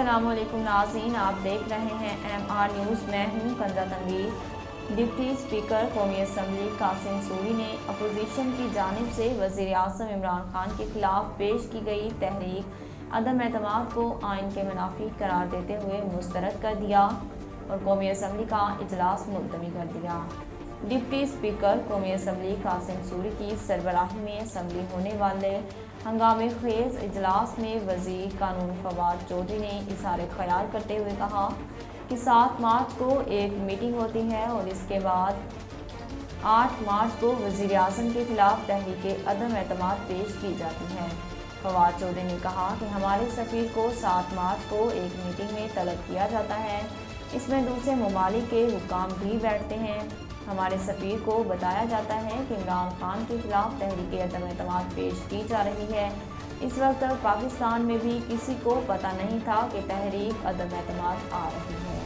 अस्सलाम वालेकुम नाज़रीन, आप देख रहे हैं MR न्यूज़। मैं हूं कंज़ा तनवीर। डिप्टी स्पीकर कौमी असम्बली कासिम सूरी ने अपोजिशन की जानिब से वज़ीर आज़म इमरान खान के खिलाफ पेश की गई तहरीक अदम एतमाद को आइन के मुनाफी करार देते हुए मुस्तरद कर दिया और कौमी असम्बली का इजलास मुलतवी कर दिया। डिप्टी स्पीकर कौमी असम्बली कासिम सूरी की सरबराही में असम्बली होने वाले हंगामे खेज इजलास में वज़ीर कानून फवाद चौधरी ने इज़हार ख्याल करते हुए कहा कि 7 मार्च को एक मीटिंग होती है और इसके बाद 8 मार्च को वज़ीर आज़म के खिलाफ तहरीक अदम एतमाद पेश की जाती है। फवाद चौधरी ने कहा कि हमारे सफ़ीर को 7 मार्च को एक मीटिंग में तलब किया जाता है, इसमें दूसरे ममालिक के हुक्काम भी बैठते हैं। हमारे सफ़ीर को बताया जाता है कि इमरान खान के खिलाफ तहरीक अदम एतमाद पेश की जा रही है। इस वक्त तक पाकिस्तान में भी किसी को पता नहीं था कि तहरीक अदम एतमाद आ रही है।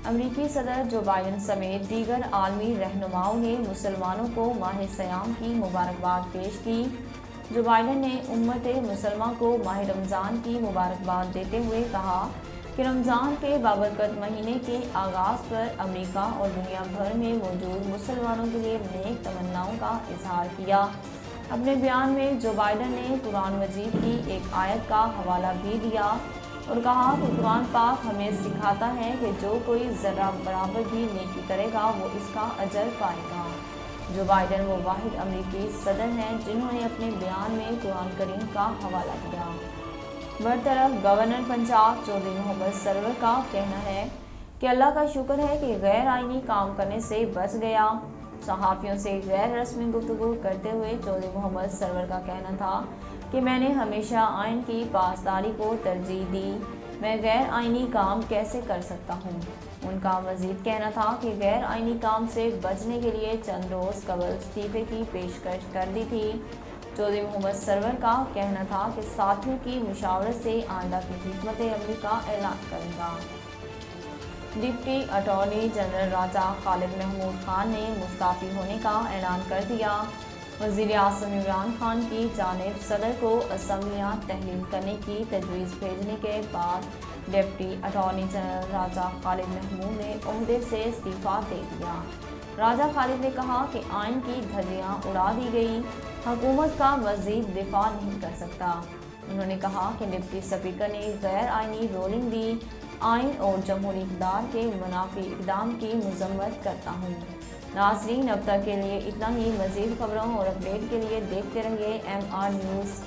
अमरीकी सदर जो बाइडन समेत दीगर आलमी रहनुमाओं ने मुसलमानों को माह सयाम की मुबारकबाद पेश की। जो बाइडन ने उम्मत मुसलमान को माह रमज़ान की मुबारकबाद देते हुए कहा कि रमज़ान के बाबरकत महीने के आगाज़ पर अमेरिका और दुनिया भर में मौजूद मुसलमानों के लिए नेक तमन्नाओं का इजहार किया। अपने बयान में जो बाइडन ने कुरान मजीद की एक आयत का हवाला भी दिया और कहा कि कुरान पाक हमें सिखाता है कि जो कोई ज़रा बराबर भी नेकी करेगा वो इसका अजर पाएगा। जो बाइडन वो वाहिद अमरीकी सदर हैं जिन्होंने अपने बयान में कुरान करीम का हवाला दिया। बरतरफ गवर्नर पंजाब चौधरी मोहम्मद सरवर का कहना है कि अल्लाह का शुक्र है कि गैर आइनी काम करने से बच गया। सहाफ़ियों से गैर रस्मी गुफ्तगू करते हुए चौधरी मोहम्मद सरवर का कहना था कि मैंने हमेशा आइन की पासदारी को तरजीह दी, मैं गैर आइनी काम कैसे कर सकता हूँ। उनका मज़ीद कहना था कि गैर आइनी काम से बचने के लिए चंद रोज़ कबल इस्तीफ़े की पेशकश कर दी थी। चौधरी मोहम्मद सरवर का कहना था कि साथियों की मुशावरत से आइंदा की हिकमत अमली का ऐलान करेगा। डिप्टी अटॉर्नी जनरल राजा खालिद महमूद खान ने मुस्ताफ़ी होने का ऐलान कर दिया। वज़ीर आज़म इमरान खान की जानिब सदर को असम्बलियाँ तहलील करने की तजवीज़ भेजने के बाद डिप्टी अटॉर्नी जनरल राजा खालिद महमूद ने ओहदे से इस्तीफ़ा दे दिया। राजा खालिद ने कहा कि आइन की धज्जियाँ उड़ा दी गई, हुकूमत का मज़ीद दिफा नहीं कर सकता। उन्होंने कहा कि डिप्टी स्पीकर ने गैर आइनी रोलिंग दी, आइन और जमहूरी इक़्तिदार के मुनाफी इक़दाम की मज़म्मत करता हूँ। नाज़रीन, अब तक के लिए इतना ही। मज़ीद खबरों और अपडेट के लिए देखते रहिए MR न्यूज़।